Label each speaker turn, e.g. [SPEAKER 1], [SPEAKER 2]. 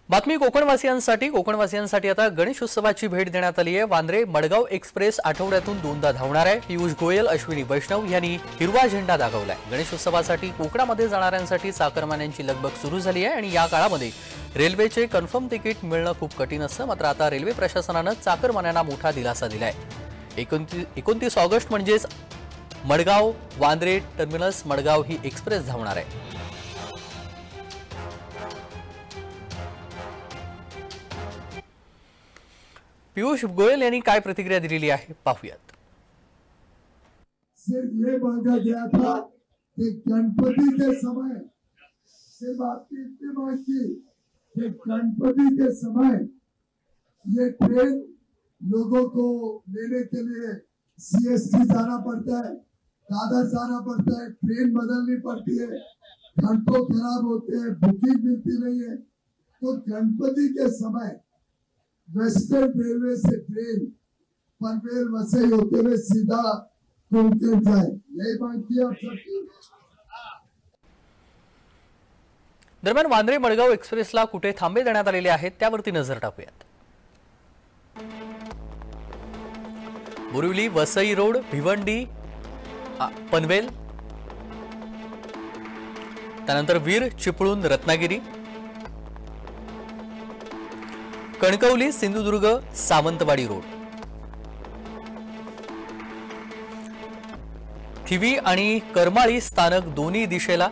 [SPEAKER 1] बातमी कोकणवासियांसाठी आता गणेश उत्सवाची भेट देण्यात आली आहे। वांद्रे मडगाव एक्सप्रेस आठवड्यातून दोनदा धावणार आहे। पियुष गोयल, अश्विनी वैष्णव यांनी हिरवा झेंडा दाखवलाय। गणेश उत्सवासाठी कोकणामध्ये जाणाऱ्यांसाठी चाकरमान्यांची लगबग सुरू झाली आहे आणि या काळामध्ये रेल्वेचे कन्फर्म तिकीट मिळणं खूप कठीण असतं। मात्र आता रेल्वे प्रशासनानं चाकरमान्यांना मोठा दिलासा दिलाय। 29 ऑगस्ट म्हणजेच मडगाव वांद्रे टर्मिनस मडगाव ही एक्सप्रेस धावणार आहे। पियुष गोयल यांनी काय प्रतिक्रिया दिलेली आहे पाहूयात।
[SPEAKER 2] सिर्फ ये मांगा गया था कि गणपति के समय सिर्फ आपकी इतनी मांग की कि गणपति के समय ये ट्रेन लोगों को लेने के लिए सीएसटी जाना पड़ता है, दादर जाना पड़ता है, ट्रेन बदलनी पड़ती है, घंटों खराब होते हैं, बुकिंग मिलती नहीं है। तो गणपति के समय वेस्टर्न रेलवे से ट्रेन पनवेल वसई होते हुए सीधा कोलकाता जाए, यही बात की आप सबकी।
[SPEAKER 1] दरम्यान वांद्रे मडगाव एक्सप्रेसला कुठे थांबे देण्यात आलेले आहेत त्यावरती नजर टाकूयात। बोरिवली वसई रोड, भिवंडी, पनवेल, त्यानंतर वीर, चिपळूण, रत्नागिरी, कणकवली, सिंधुदुर्ग, सावंतवाडी रोड, थिवी आणि करमाळी स्थानक दोन्ही दिशेला